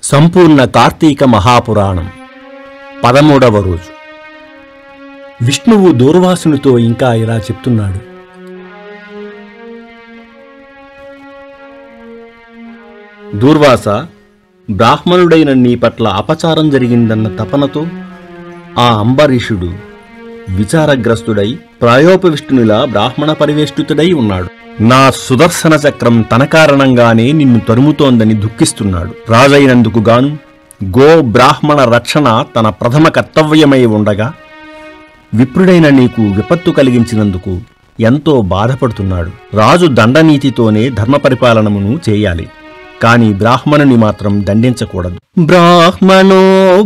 సంపూర్ణ కార్తీక మహాపురాణం 13వ రోజు. విష్ణువు దూర్వాసునితో ఇంకా ఇలా చెప్తున్నాడు. దూర్వాస, బ్రాహ్మణుడైన నీ పట్ల అపచారం జరిగిందన్న తపనతో ఆ అంబరీషుడు విచారగ్రస్తుడై ప్రాయోపవిష్ణునిలా బ్రాహ్మణ పరివేష్టితుడై ఉన్నాడు. నా సుదర్శన చక్రం తన కారణంగానే నిన్ను తరుముతోందని దుఃఖిస్తున్నాడు. రాజైనందుకు గాను గో బ్రాహ్మణ రక్షణ తన ప్రథమ కర్తవ్యమై ఉండగా విప్రుడైన నీకు విపత్తు కలిగించినందుకు ఎంతో బాధపడుతున్నాడు. రాజు దండనీతితోనే ధర్మ పరిపాలనమును చేయాలి, కాని బ్రాహ్మణుని మాత్రం దండించకూడదు. బ్రాహ్మణో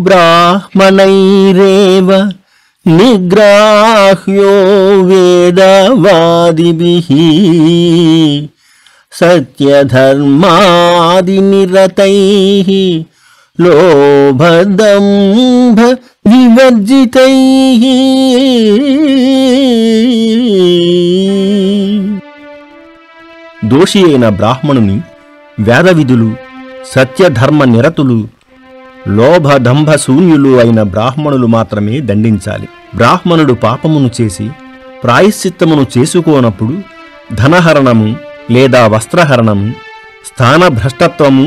బ్రాహ్మణైరేవ నిగ్రాహ్యో వేదవాదిభిః సత్యధర్మాదినిరతైః లోభదంభ వివర్జితైః. దోషి అయిన బ్రాహ్మణుని వేదవిధులు, సత్యధర్మ నిరతులు, లోభదంభ శూన్యులు అయిన బ్రాహ్మణులు మాత్రమే దండించాలి. బ్రాహ్మణుడు పాపమును చేసి ప్రాయశ్చిత్తమును చేసుకోనప్పుడు ధనహరణము లేదా వస్త్రహరణము, స్థానభ్రష్టత్వము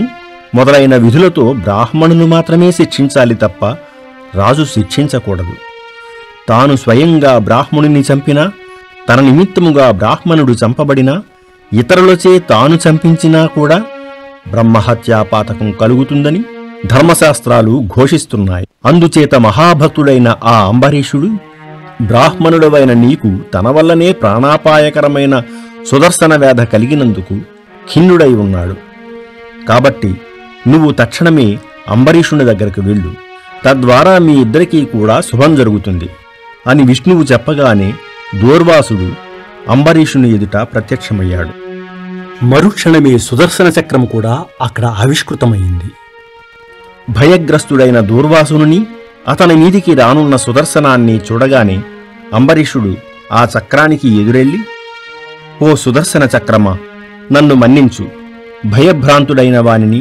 మొదలైన విధులతో బ్రాహ్మణును మాత్రమే శిక్షించాలి తప్ప రాజు శిక్షించకూడదు. తాను స్వయంగా బ్రాహ్మణుని చంపినా, తన నిమిత్తముగా బ్రాహ్మణుడు చంపబడినా, ఇతరులచే తాను చంపించినా కూడా బ్రహ్మహత్యాపాతకం కలుగుతుందని ధర్మశాస్త్రాలు ఘోషిస్తున్నాయి. అందుచేత మహాభక్తుడైన ఆ అంబరీషుడు బ్రాహ్మణుడవైన నీకు తన వల్లనే ప్రాణాపాయకరమైన సుదర్శన వేధ కలిగినందుకు ఖిన్నుడై ఉన్నాడు. కాబట్టి నువ్వు తక్షణమే అంబరీషుని దగ్గరకు వెళ్ళు, తద్వారా మీ ఇద్దరికీ కూడా శుభం జరుగుతుంది అని విష్ణువు చెప్పగానే దూర్వాసుడు అంబరీషుని ఎదుట ప్రత్యక్షమయ్యాడు. మరుక్షణమే సుదర్శన చక్రం కూడా అక్కడ ఆవిష్కృతమైంది. భయగ్రస్తుడైన దూర్వాసుని, అతని మీదికి రానున్న సుదర్శనాన్ని చూడగానే అంబరీషుడు ఆ చక్రానికి ఎదురెళ్ళి, ఓ సుదర్శన చక్రమా, నన్ను మన్నించు. భయభ్రాంతుడైన వానిని,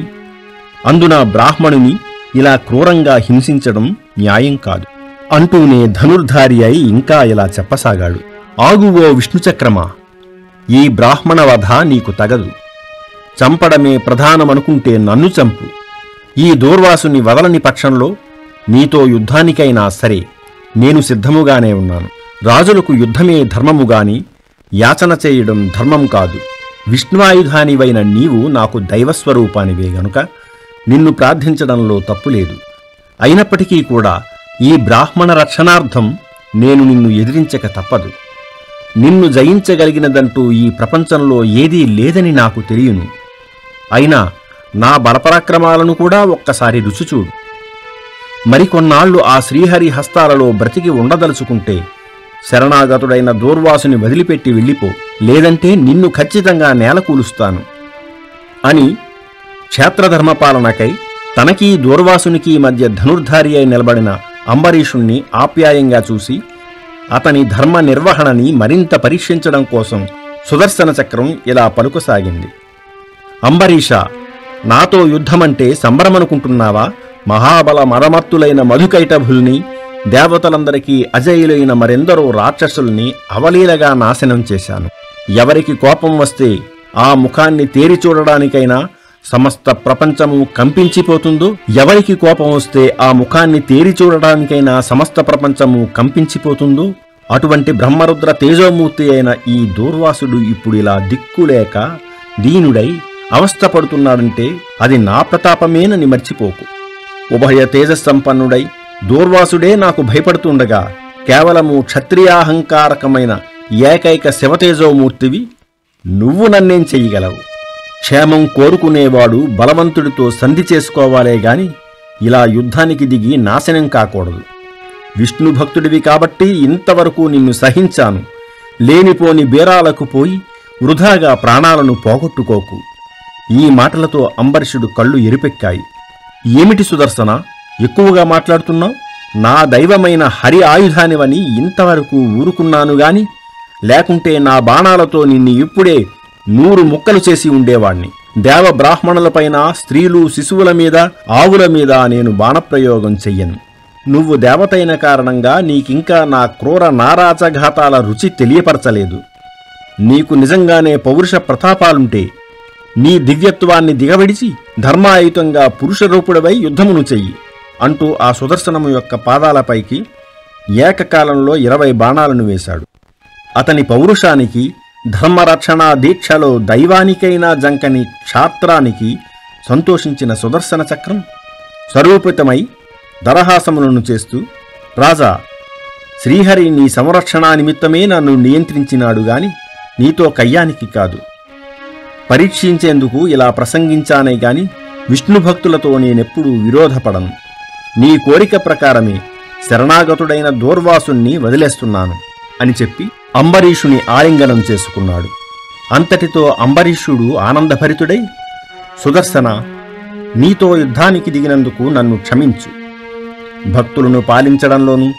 అందున బ్రాహ్మణుని ఇలా క్రూరంగా హింసించడం న్యాయం కాదు అంటూనే ధనుర్ధారి అయి ఇంకా ఇలా చెప్పసాగాడు. ఆగు ఓ విష్ణుచక్రమా, ఈ బ్రాహ్మణ వధ నీకు తగదు. చంపడమే ప్రధానమనుకుంటే నన్ను చంపు. ఈ దూర్వాసుని వదలని పక్షంలో నీతో యుద్ధానికైనా సరే నేను సిద్ధముగానే ఉన్నాను. రాజులకు యుద్ధమే ధర్మముగాని యాచన చేయడం ధర్మం కాదు. విష్ణువాయుధానివైన నీవు నాకు దైవస్వరూపానివే గనుక నిన్ను ప్రార్థించడంలో తప్పులేదు. అయినప్పటికీ కూడా ఈ బ్రాహ్మణ రక్షణార్థం నేను నిన్ను ఎదిరించక తప్పదు. నిన్ను జయించగలిగినదంటూ ఈ ప్రపంచంలో ఏదీ లేదని నాకు తెలియను. అయినా నా బలపరాక్రమాలను కూడా ఒక్కసారి రుచిచూడు. మరికొన్నాళ్లు ఆ శ్రీహరి హస్తాలలో బ్రతికి ఉండదలుచుకుంటే శరణాగతుడైన దూర్వాసుని వదిలిపెట్టి వెళ్ళిపో, లేదంటే నిన్ను ఖచ్చితంగా నేలకూలుస్తాను అని క్షేత్రధర్మపాలనకై తనకీ దూర్వాసునికి మధ్య ధనుర్ధారి అయి నిలబడిన అంబరీషుణ్ణి ఆప్యాయంగా చూసి అతని ధర్మ నిర్వహణని మరింత పరీక్షించడం కోసం సుదర్శన చక్రం ఇలా పలుకసాగింది. అంబరీష, నాతో యుద్ధమంటే సంబరమనుకుంటున్నావా? మహాబల మదమత్తులైన మధుకైటభుల్ని, దేవతలందరికీ అజయులైన మరెందరో రాక్షసుల్ని అవలీలగా నాశనం చేశాను. ఎవరికి కోపం వస్తే ఆ ముఖాన్ని తేరి చూడడానికైనా సమస్త ప్రపంచము కంపించిపోతుందో, ఎవరికి కోపం వస్తే ఆ ముఖాన్ని తేరి చూడడానికైనా సమస్త ప్రపంచము కంపించిపోతుందో, అటువంటి బ్రహ్మరుద్ర తేజోమూర్తి అయిన ఈ దూర్వాసుడు ఇప్పుడు ఇలా దిక్కులేక దీనుడై అవస్థపడుతున్నాడంటే అది నా ప్రతాపమేనని మర్చిపోకు. ఉభయ తేజస్సంపన్నుడై దూర్వాసుడే నాకు భయపడుతుండగా కేవలము క్షత్రియాహంకారకమైన ఏకైక శివతేజోమూర్తివి నువ్వు నన్నేం చెయ్యగలవు? క్షేమం కోరుకునేవాడు బలవంతుడితో సంధి చేసుకోవాలే గాని ఇలా యుద్ధానికి దిగి నాశనం కాకూడదు. విష్ణు భక్తుడివి కాబట్టి ఇంతవరకు నిన్ను సహించాను. లేనిపోని బేరాలకు పోయి వృధాగా ప్రాణాలను పోగొట్టుకోకు. ఈ మాటలతో అంబరీషుడు కళ్ళు ఎరిపెక్కాయి. ఏమిటి సుదర్శన, ఎక్కువగా మాట్లాడుతున్నావు? నా దైవమైన హరి ఆయుధానివని ఇంతవరకు ఊరుకున్నాను గాని, లేకుంటే నా బాణాలతో నిన్ను ఇప్పుడే 100 ముక్కలు చేసి ఉండేవాణ్ణి. దేవ బ్రాహ్మణులపైన, స్త్రీలు శిశువుల మీద, ఆవుల మీద నేను బాణప్రయోగం చెయ్యను. నువ్వు దేవతైన కారణంగా నీకింకా నా క్రూర నారాచఘాతాల రుచి తెలియపరచలేదు. నీకు నిజంగానే పౌరుష ప్రతాపాలుంటే నీ దివ్యత్వాన్ని దిగవిడిచి ధర్మాయుతంగా పురుషరూపుడవై యుద్ధమును చెయ్యి అంటూ ఆ సుదర్శనము యొక్క పాదాలపైకి ఏకకాలంలో 20 బాణాలను వేశాడు. అతని పౌరుషానికి, ధర్మరక్షణా దీక్షలో దైవానికైనా జంకని క్షాత్రానికి సంతోషించిన సుదర్శన చక్రం స్వరూపితమై దరహాసములను చేస్తూ, రాజా, శ్రీహరి నీ సంరక్షణా నిమిత్తమే నన్ను నియంత్రించినాడు గాని నీతో కయ్యానికి కాదు. పరీక్షించేందుకు ఇలా ప్రసంగించానే గాని విష్ణుభక్తులతో నేనెప్పుడూ విరోధపడను. నీ కోరిక ప్రకారమే శరణాగతుడైన దూర్వాసుణ్ణి వదిలేస్తున్నాను అని చెప్పి అంబరీషుని ఆలింగనం చేసుకున్నాడు. అంతటితో అంబరీషుడు ఆనందభరితుడై, సుదర్శన, నీతో యుద్ధానికి దిగినందుకు నన్ను క్షమించు. భక్తులను పాలించడంలోనూ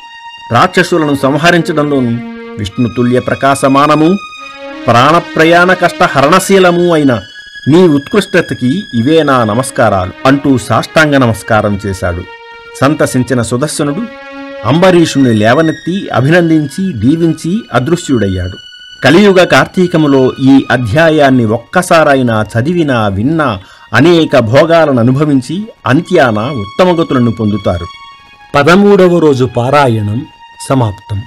రాక్షసులను సంహరించడంలోనూ విష్ణుతుల్య ప్రకాశమానము, ప్రాణప్రయాణ కష్ట హరణశీలము అయిన నీ ఉత్కృష్టతకి ఇవే నా నమస్కారాలు అంటూ సాష్టాంగ నమస్కారం చేశాడు. సంతసించిన సుదర్శనుడు అంబరీషుని లేవనెత్తి అభినందించి దీవించి అదృశ్యుడయ్యాడు. కలియుగ కార్తీకములో ఈ అధ్యాయాన్ని ఒక్కసారైనా చదివినా విన్నా అనేక భోగాలను అనుభవించి అంత్యాన ఉత్తమగతులను పొందుతారు. 13వ రోజు పారాయణం సమాప్తం.